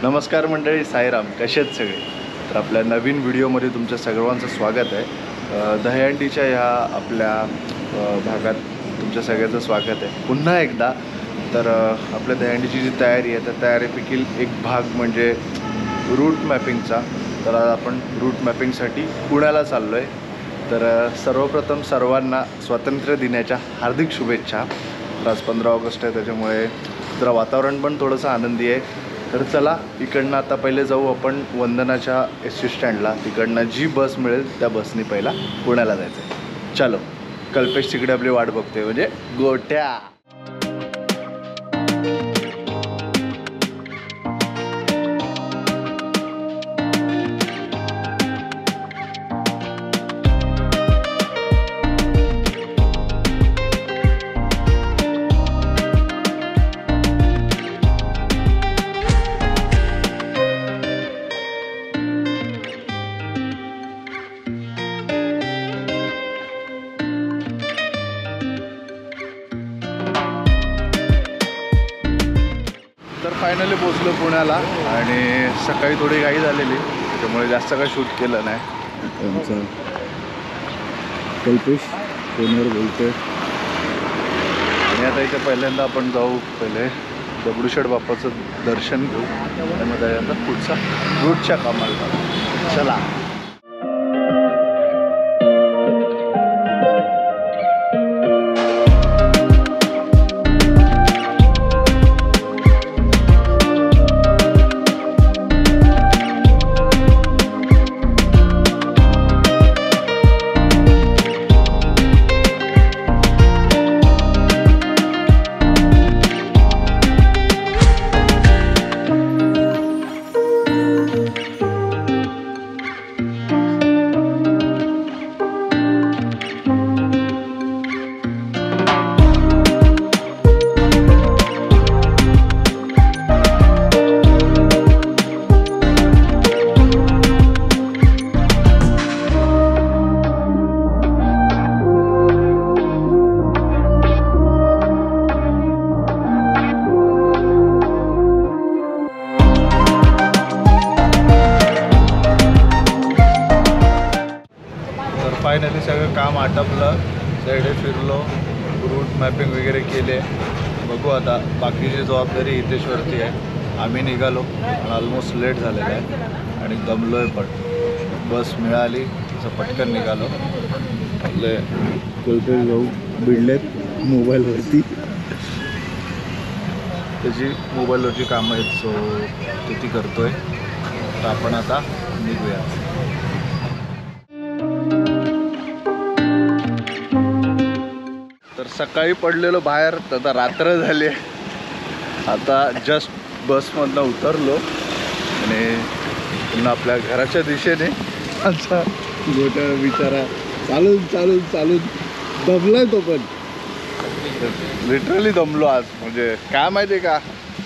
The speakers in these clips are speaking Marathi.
नमस्कार मंडळी, साईराम. कसे आहेत सगळे? तर आपल्या नवीन व्हिडिओमध्ये तुमच्या सर्वांचं स्वागत आहे. दहीहंडीच्या ह्या आपल्या भागात तुमच्या सगळ्यांचं स्वागत आहे पुन्हा एकदा. तर आपल्या दहीहंडीची जी तयारी आहे त्या तयारीपैकी एक भाग म्हणजे रूट मॅपिंगचा. तर आज आपण रूट मॅपिंगसाठी पुण्याला चाललो आहे. तर सर्वप्रथम सर्वांना स्वातंत्र्य दिनाच्या हार्दिक शुभेच्छा. तर आज 15 ऑगस्ट आहे, त्याच्यामुळे जरा वातावरण पण थोडंसं आनंदी आहे. तर चला, इकडनं आता पहिले जाऊ आपण वंदनाच्या एस.टी. स्टँडला. तिकडनं जी बस मिळेल त्या बसनी पहिला पुण्याला जायचं आहे. चलो, कल्पेश तिकडे आपली वाट बघतोय, म्हणजे गोट्या. तर फायनली पोचलो पुण्याला आणि सकाळी थोडी घाई झालेली, त्याच्यामुळे जास्त काही शूट केलं नाही. आमचा कल्पेश फोनवर बोलतोय. आणि आता इथे पहिल्यांदा आपण जाऊ, पहिले दगडूशेठ बाप्पाचं दर्शन घेऊ आणि मग त्याच्यानंतर पुढचा रूटच्या कामाला जाऊ. चला. फायनली सगळं काम आटपलं, साईडे फिरलो, रूट मॅपिंग वगैरे केले. बघू आता बाकीची जबाबदारी हितेश्वरती आहे. आम्ही निघालो पण ऑलमोस्ट लेट झालेलं आहे आणि दमलो आहे, पण बस मिळाली तसं पटकन निघालो. आपले कल्पेश भाऊ बिडलेत मोबाईलवरती. त्याची मोबाईलवरची कामं आहेत, सो ती करतोय. तर आपण आता निघूया. तर सकाळी पडलेलो बाहेर, आता रात्र झाली आहे. आता जस्ट बसमधनं उतरलो आणि पुन्हा आपल्या घराच्या दिशेने आमचा गोट्या बिचारा चालून चालून चालून दमलाय तो, पण लिटरली दमलो आज. म्हणजे काय माहिती आहे का,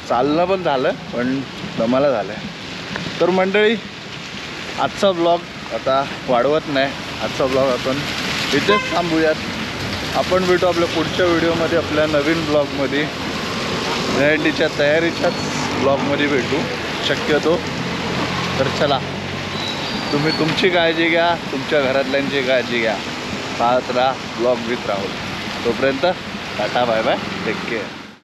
चालणं पण झालं पण दमाला झालं आहे. तर मंडळी, आजचा ब्लॉग आता वाढवत नाही. आजचा ब्लॉग आपण इथेच थांबूयात. आपण भेटू आपल्या पुढच्या व्हिडिओमध्ये, आपल्या नवीन ब्लॉगमध्ये, दहीहंडीच्या तयारीच्याच ब्लॉगमध्ये भेटू शक्यतो. तर चला, तुम्ही तुमची काळजी घ्या, तुमच्या घरातल्यांची काळजी घ्या. पाहत राहा ब्लॉग विथ राहुल. तोपर्यंत tata, bye bye, take care.